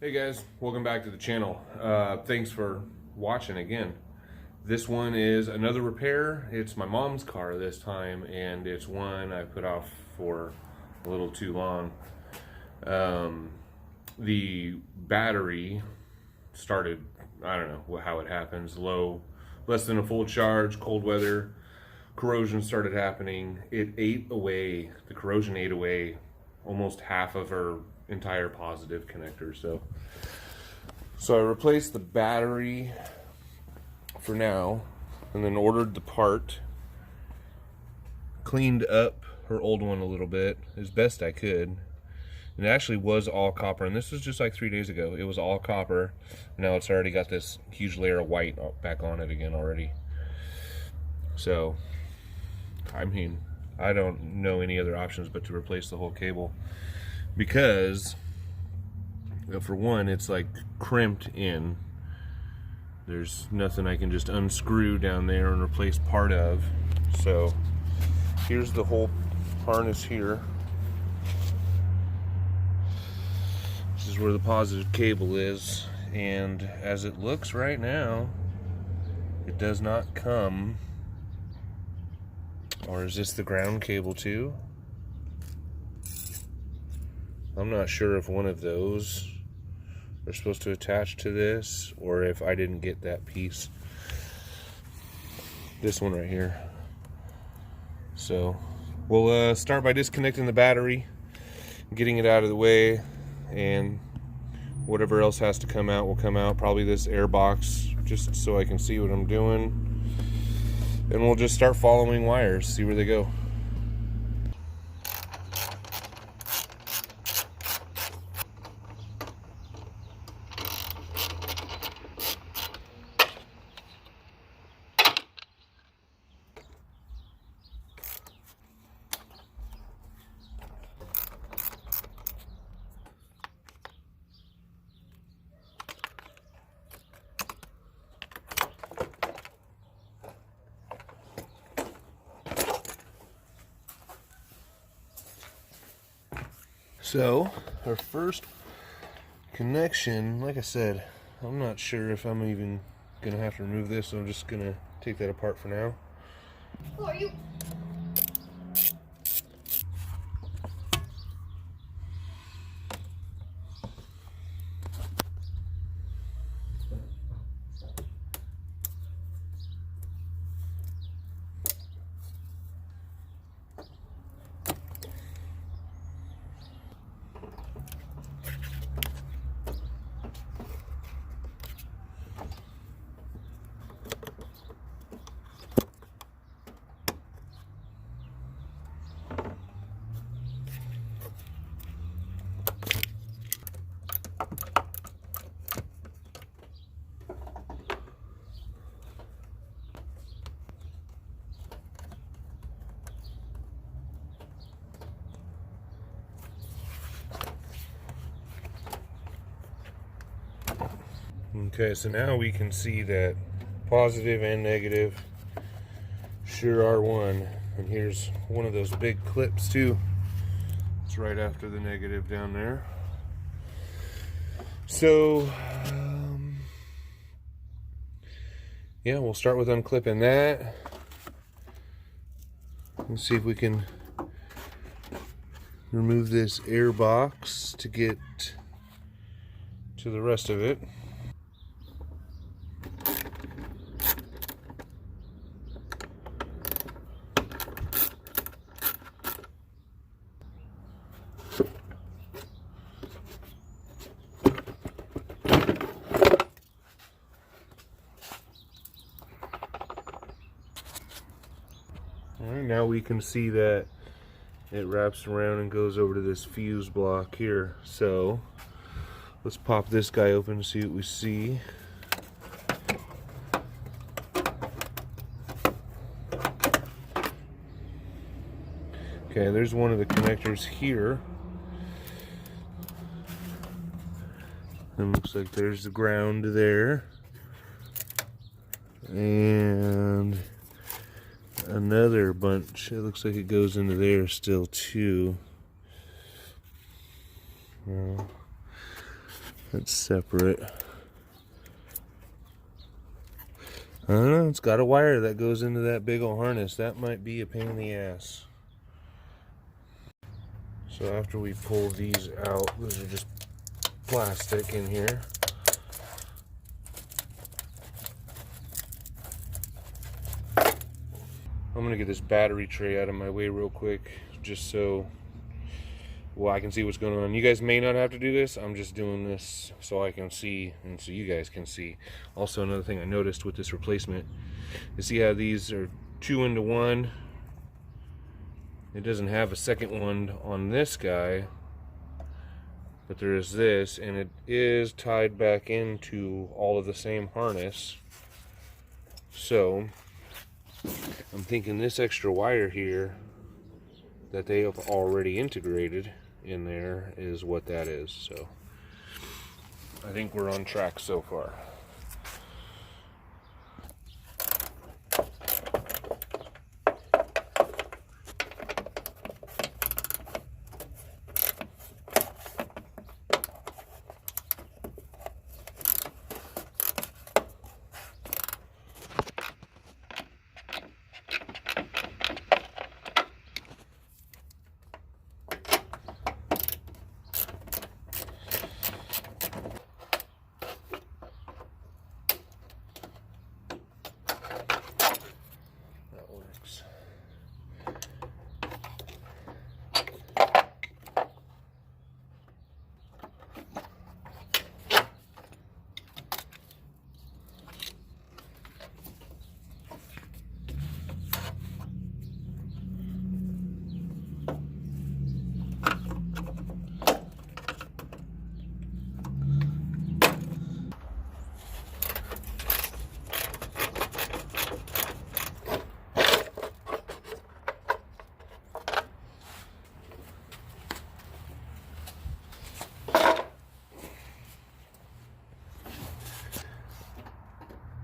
Hey guys, welcome back to the channel. Thanks for watching again. This one is another repair. It's my mom's car this time, and it's one I put off for a little too long. The battery started, I don't know how it happens, low, less than a full charge, cold weather, corrosion started happening. The corrosion ate away almost half of her entire positive connector. So I replaced the battery for now, and then ordered the part, cleaned up her old one a little bit as best I could. And it actually was all copper, and this was just like 3 days ago. It was all copper. Now it's already got this huge layer of white back on it again already. So I mean, I don't know any other options but to replace the whole cable, because for one, it's like crimped in. There's nothing I can just unscrew down there and replace part of. So here's the whole harness here. This is where the positive cable is, and as it looks right now, it does not come. Or is this the ground cable too? I'm not sure if one of those are supposed to attach to this, or if I didn't get that piece. This one right here. So we'll start by disconnecting the battery, getting it out of the way, and whatever else has to come out will come out. Probably this air box, just so I can see what I'm doing. And we'll just start following wires, see where they go. So, our first connection, like I said, I'm not sure if I'm even going to have to remove this, so I'm just going to take that apart for now. Who are you? Okay, so now we can see that positive and negative sure are one. And here's one of those big clips too. It's right after the negative down there. So, yeah, we'll start with unclipping that. Let's see if we can remove this air box to get to the rest of it. Alright, now we can see that it wraps around and goes over to this fuse block here. So let's pop this guy open to see what we see. Okay, there's one of the connectors here. And looks like there's the ground there. And another bunch. It looks like it goes into there still too. Well, That's separate. I don't know, it's got a wire that goes into that big old harness. That might be a pain in the ass. So after we pull these out, those are just plastic in here. I'm gonna get this battery tray out of my way real quick, just so, well, I can see what's going on. You guys may not have to do this. I'm just doing this so I can see and so you guys can see. Also, another thing I noticed with this replacement is, see how these are 2 into 1? It doesn't have a second one on this guy, but there is this, and it is tied back into all of the same harness. So I'm thinking this extra wire here that they have already integrated in there is what that is. So I think we're on track so far.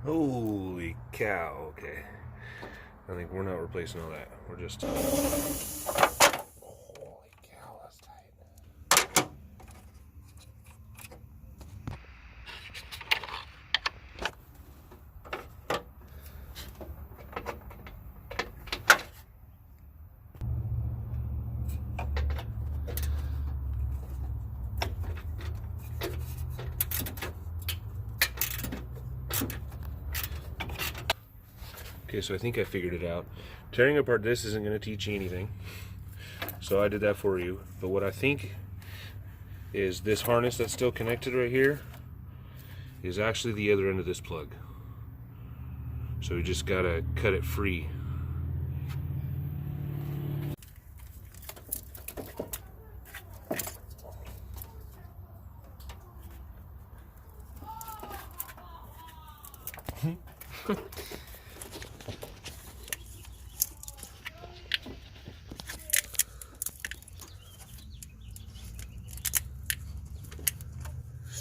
Holy cow, okay. I think we're not replacing all that. We're just... Holy cow, that's tight. Okay, so I think I figured it out. Tearing apart this isn't going to teach you anything, so I did that for you. But what I think is this harness that's still connected right here is actually the other end of this plug. So we just got to cut it free.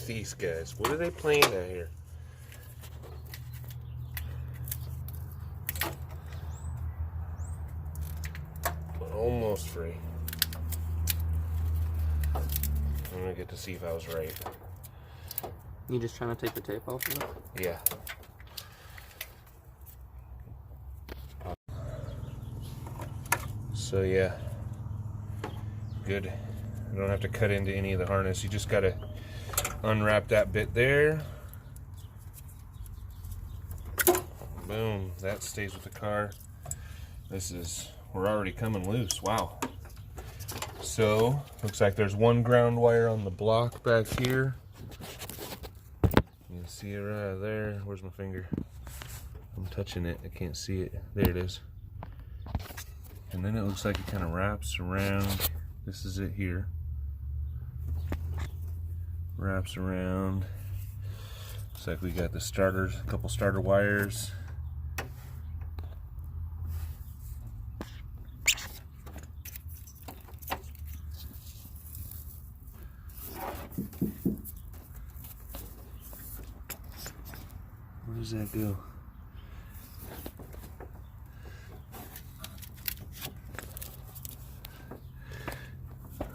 These guys, what are they playing at here? Almost free. I'm gonna get to see if I was right. You just trying to take the tape off of it? Yeah. So yeah, good. You don't have to cut into any of the harness. You just gotta unwrap that bit there. Boom, that stays with the car. This is, we're already coming loose. Wow. So looks like there's one ground wire on the block back here. You can see it right there. Where's my finger? I'm touching it, I can't see it. There it is. And then it looks like it kind of wraps around. This is it here. Wraps around. Looks like we got the starters, a couple starter wires. Where does that go?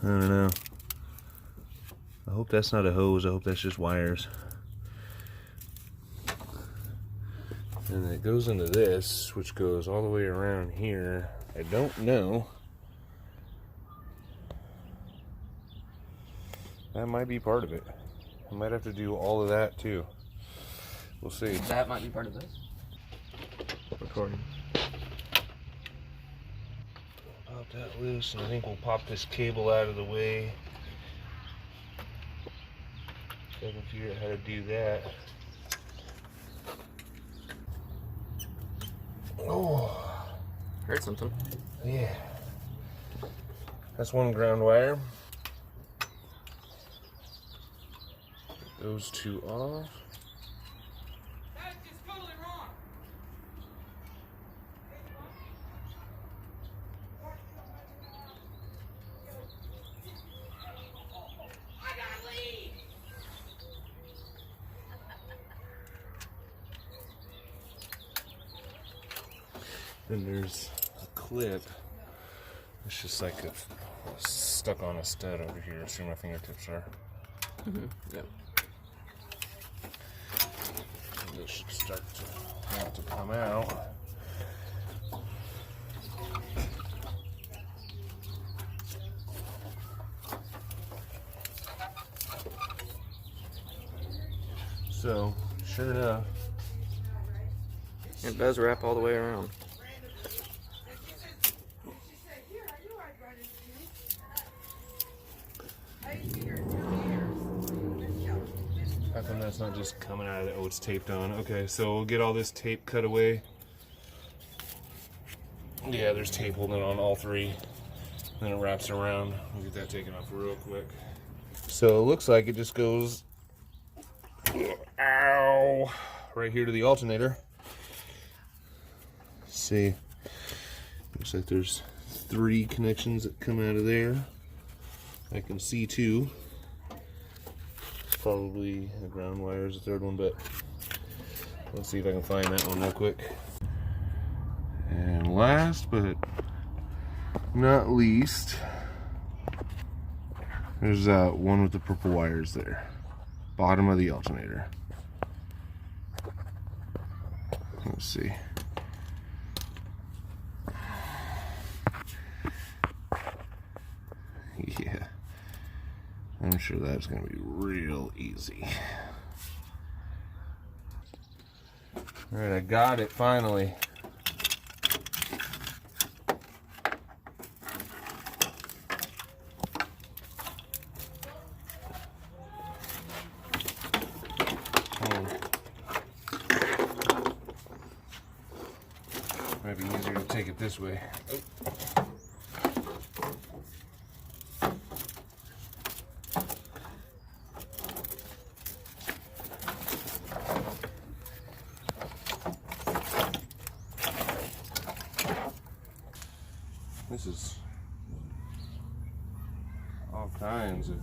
I don't know. I hope that's not a hose. I hope that's just wires. And it goes into this, which goes all the way around here. I don't know. That might be part of it. I might have to do all of that too. We'll see. That might be part of this. Recording. Pop that loose, and I think we'll pop this cable out of the way. So I can figure out how to do that. Oh, Heard something. yeah. That's one ground wire. Those two off. That's just totally wrong. I gotta leave. Then there's a clip. It's just like stuck on a stud over here. See where my fingertips are. Yep. This should start to want to come out. So, sure enough, It does wrap all the way around. how come that's not just coming out of the, oh, it's taped on. Okay, so we'll get all this tape cut away. Yeah, there's tape holding it on all three. Then it wraps around. We'll get that taken off real quick. So it looks like it just goes, ow, right here to the alternator. See, looks like there's 3 connections that come out of there. I can see 2. Probably a ground wire is the 3rd one, but let's see if I can find that one real quick. And last but not least, there's one with the purple wires there. Bottom of the alternator. Let's see. Yeah. I'm sure that's going to be real easy. Alright, I got it finally. Might be easier to take it this way. This is all kinds of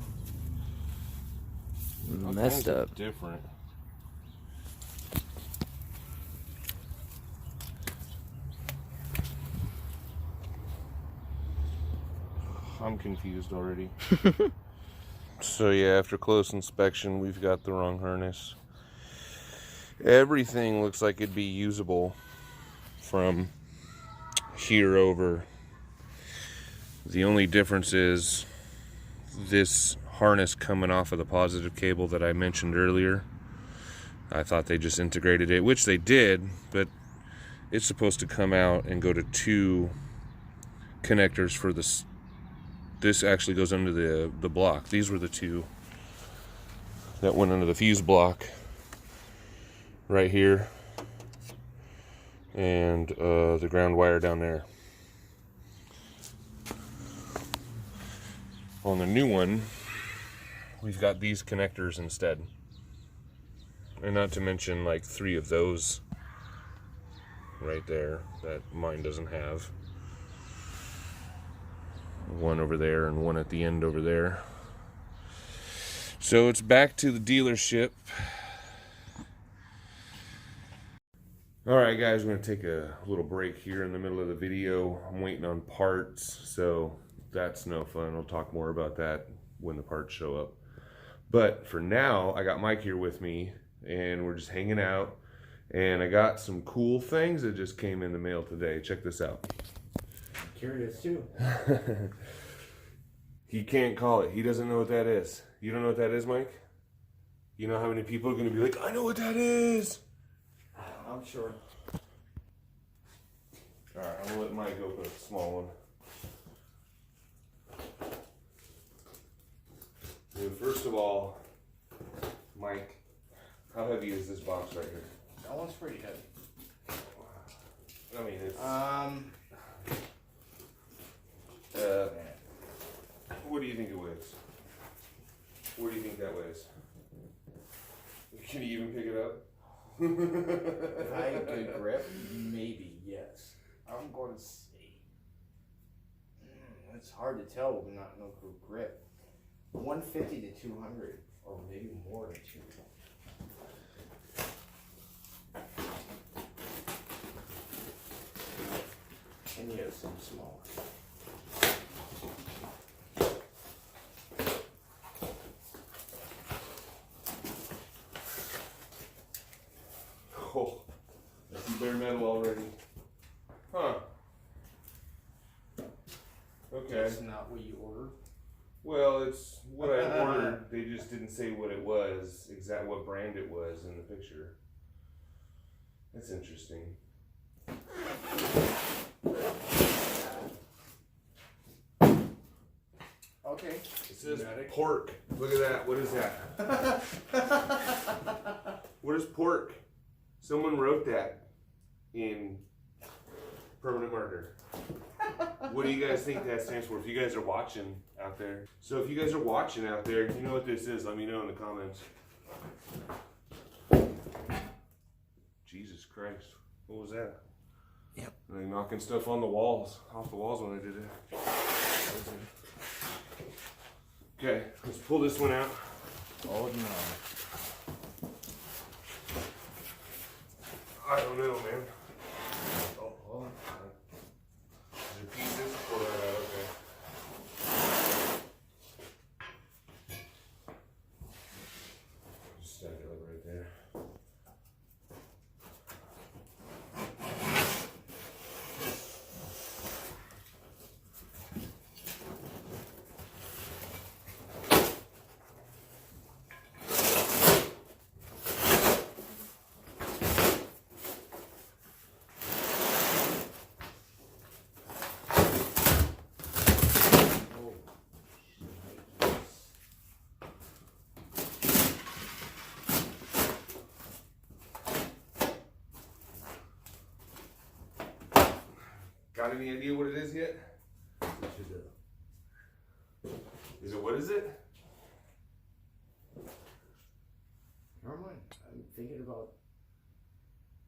Messed up. different. I'm confused already. So yeah, after close inspection, we've got the wrong harness. Everything looks like it'd be usable from here over. The only difference is this harness coming off of the positive cable that I mentioned earlier. I thought they just integrated it, which they did, but it's supposed to come out and go to 2 connectors for this. This actually goes under the block. These were the 2 that went under the fuse block right here, and the ground wire down there. On the new one, we've got these connectors instead, and not to mention like 3 of those right there that mine doesn't have. One over there and one at the end over there. So it's back to the dealership. Alright guys, we're going to take a little break here in the middle of the video. I'm waiting on parts, so that's no fun. I'll talk more about that when the parts show up. But for now, I got Mike here with me, and we're just hanging out. And I got some cool things that just came in the mail today. Check this out. I'm curious too. He can't call it. He doesn't know what that is. You don't know what that is, Mike? You know how many people are going to be like, I know what that is? I'm sure. All right, I'm going to let Mike open a small one. And first of all, Mike, how heavy is this box right here? That one's pretty heavy. I mean, it's... what do you think it weighs? What do you think that weighs? Can you even pick it up? If I had a good grip, maybe, yes. I'm going to say, it's hard to tell with not no good grip. 150 to 200, or maybe more than 200. And you have some smaller. Oh, that's bare metal already. Huh. Okay. That's not what you ordered. Well, it's what I ordered. They just didn't say what it was, exact what brand it was in the picture. That's interesting. Okay. It says pork. Look at that. What is that? What is pork? Someone wrote that in permanent marker. What do you guys think that stands for? If you guys are watching out there. So if you guys are watching out there, you know what this is, let me know in the comments. Jesus Christ. What was that? Yep. Are they knocking stuff on the walls, off the walls when I did it? Okay, let's pull this one out. Oh no. I don't know, man. Oh, hold on. Is there pieces? Pull that out, okay. Just stack it up right there. Got any idea what it is yet? Is it, what is it? Never mind. I'm thinking about.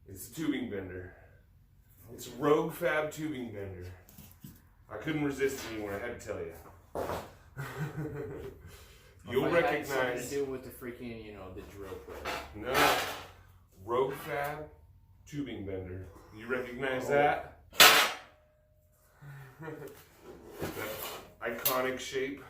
It's a tubing bender. It's a Rogue Fab tubing bender. I couldn't resist anymore, I had to tell you. You'll If I had something recognize. to do with the freaking, the drill press. No. Rogue Fab tubing bender. You recognize that? That iconic shape.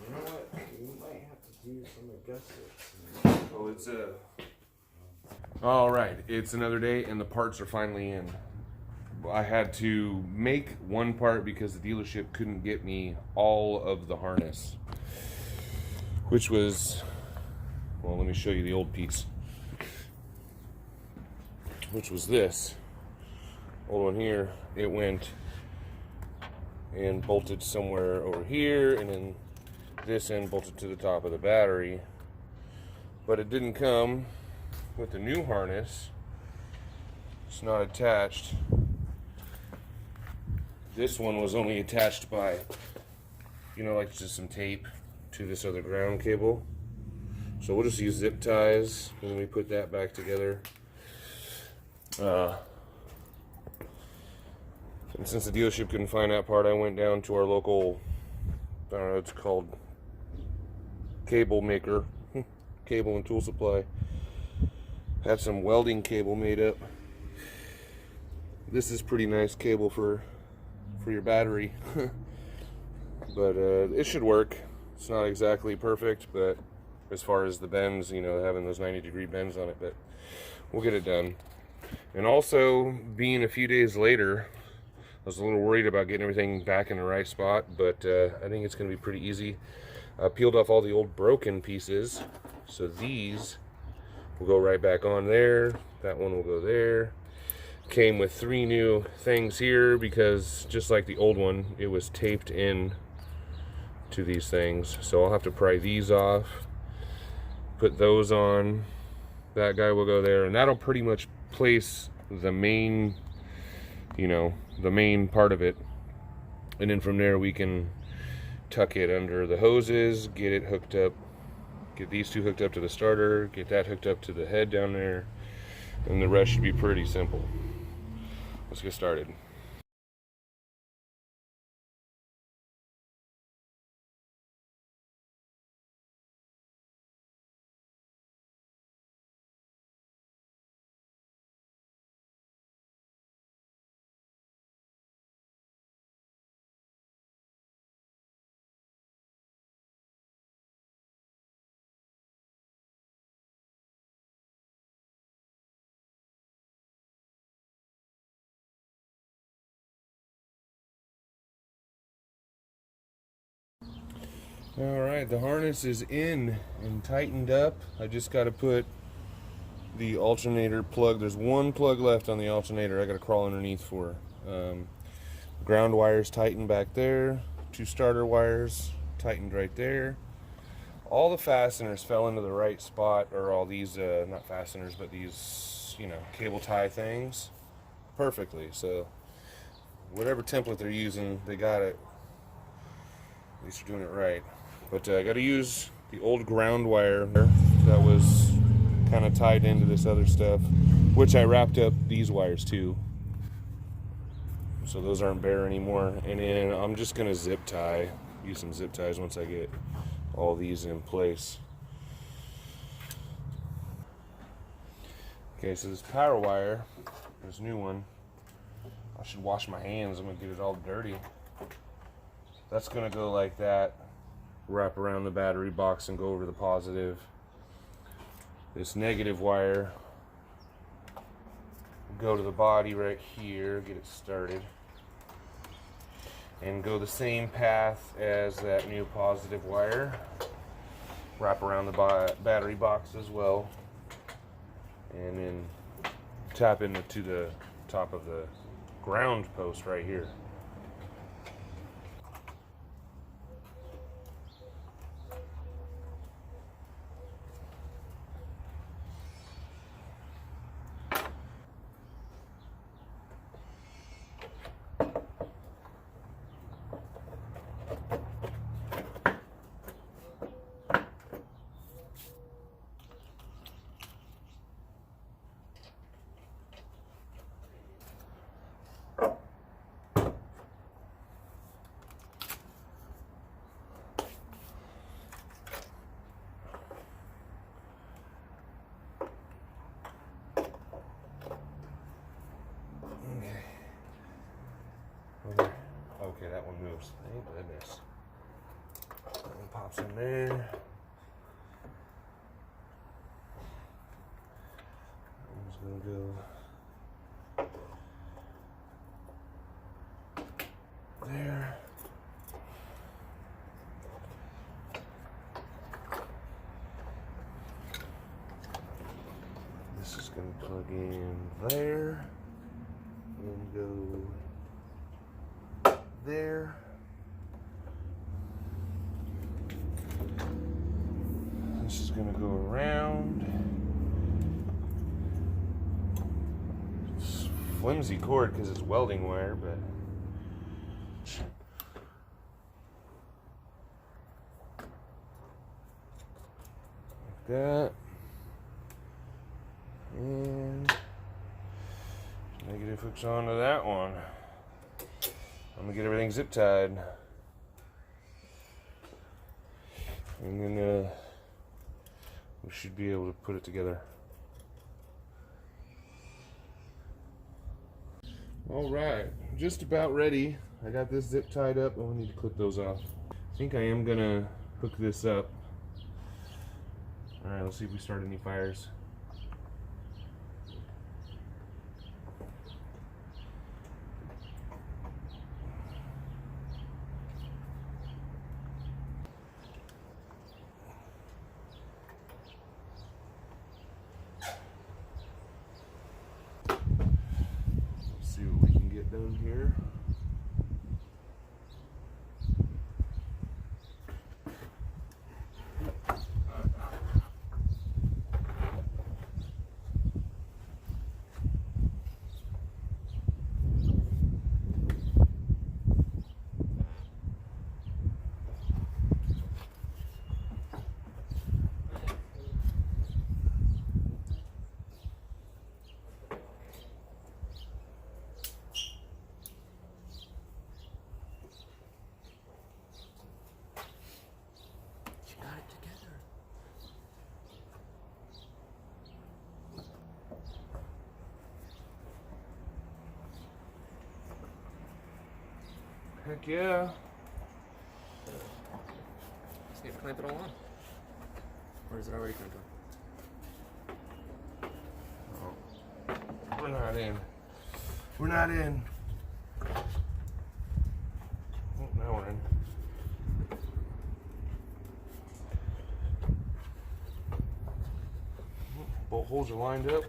You know what? You might have to do some adjustments. Oh, it's a. All right, it's another day, and the parts are finally in. I had to make one part because the dealership couldn't get me all of the harness, which was, well, let me show you the old piece, which was this old one here. It went and bolted somewhere over here, and then this end bolted to the top of the battery, but it didn't come with the new harness. It's not attached. This one was only attached by, like just some tape to this other ground cable. So we'll just use zip ties when we put that back together. And since the dealership couldn't find that part, I went down to our local, I don't know, it's called cable maker. cable and tool supply. Had some welding cable made up. This is pretty nice cable for your battery. But it should work. It's not exactly perfect, but as far as the bends, you know, having those 90-degree bends on it, but we'll get it done. And also, being a few days later, I was a little worried about getting everything back in the right spot, but I think it's going to be pretty easy. I peeled off all the old broken pieces, so these will go right back on there. That one will go there. Came with 3 new things here because just like the old one, it was taped in to these things. So I'll have to pry these off, put those on. That guy will go there, and that'll pretty much place the main, you know, the main part of it. And then from there we can tuck it under the hoses, get it hooked up, get these 2 hooked up to the starter, get that hooked up to the head down there, and the rest should be pretty simple. Let's get started. Alright, the harness is in and tightened up. I just got to put the alternator plug. There's 1 plug left on the alternator I got to crawl underneath for. Ground wires tightened back there. 2 starter wires tightened right there. All the fasteners fell into the right spot, or all these, not fasteners, but these, you know, cable tie things perfectly. So whatever template they're using, they got it. At least they're doing it right. But I got to use the old ground wire that was kind of tied into this other stuff, which I wrapped up these wires too, so those aren't bare anymore. And then I'm just gonna zip tie, use some zip ties once I get all these in place. Okay, so this power wire, this new one, I should wash my hands. I'm gonna get it all dirty. That's gonna go like that, wrap around the battery box and go over the positive. This negative wire will go to the body right here, get it started, and go the same path as that new positive wire. Wrap around the battery box as well, and then tap into the top of the ground post right here. Okay, that one moves. Thank goodness. That one pops in there. That one's gonna go there. This is gonna plug in there and go there. This is going to go around. It's flimsy cord because it's welding wire, but like that. And negative hooks onto that one. I'm gonna get everything zip tied. I'm gonna we should be able to put it together. All right, just about ready. I got this zip tied up. Oh, I need to clip those off. I think I am gonna hook this up. All right, let's see if we start any fires. See what we can get done here. Heck yeah. Just need to clamp it all on. Or is it already clamped on? Oh. We're not in. We're not in. Oh, now we're in. Bolt holes are lined up.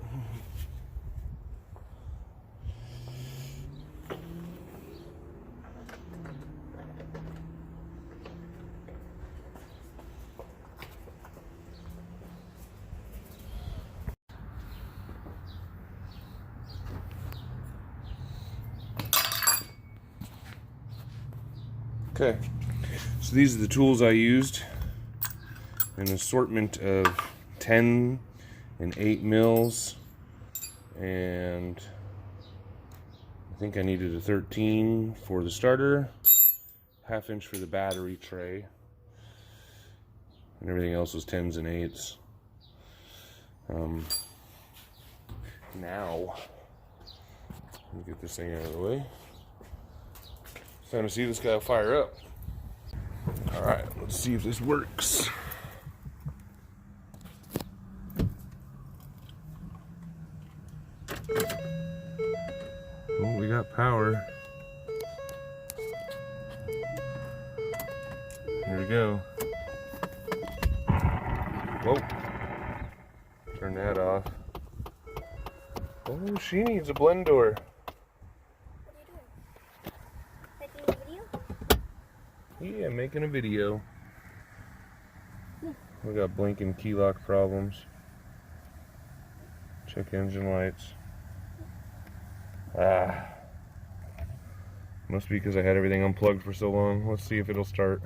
Okay, so these are the tools I used. An assortment of 10 and 8 mils, and I think I needed a 13 for the starter, 1/2 inch for the battery tray, and everything else was 10s and 8s. Now, let me get this thing out of the way. It's time to see this guy fire up. All right, let's see if this works. Oh, we got power. Here we go. Whoa. Turn that off. Oh, she needs a blend door. Yeah, making a video. We got blinking key lock problems. Check engine lights. Ah. Must be because I had everything unplugged for so long. Let's see if it'll start.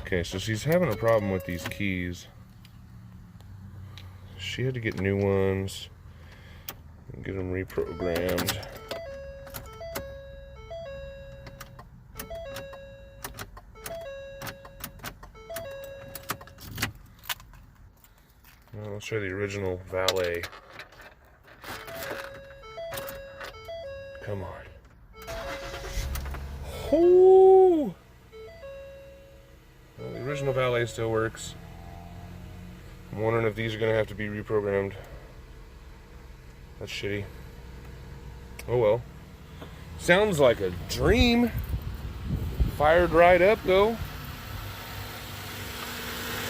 Okay, so she's having a problem with these keys. She had to get new ones and get them reprogrammed. Well, let's try the original valet. Come on. Oh! Well, the original valet still works. I'm wondering if these are going to have to be reprogrammed. That's shitty. Oh well. Sounds like a dream. Fired right up though.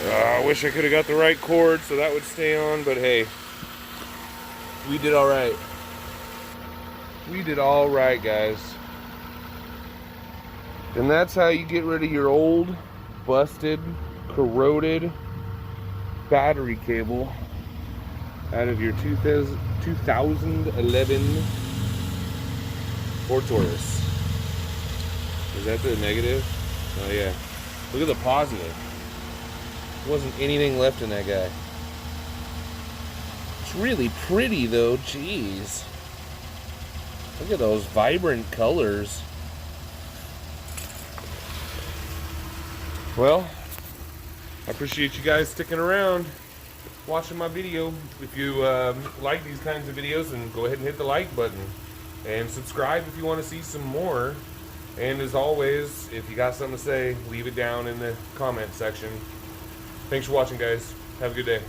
I wish I could have got the right cord so that would stay on, but hey. We did alright. We did alright, guys. And that's how you get rid of your old, busted, corroded battery cable out of your 2011 Ford Taurus. Is that the negative? Oh yeah. Look at the positive. There wasn't anything left in that guy. It's really pretty though, jeez. Look at those vibrant colors. Well, I appreciate you guys sticking around, watching my video. If you like these kinds of videos, then go ahead and hit the like button. And subscribe if you want to see some more. And as always, if you got something to say, leave it down in the comment section. Thanks for watching, guys. Have a good day.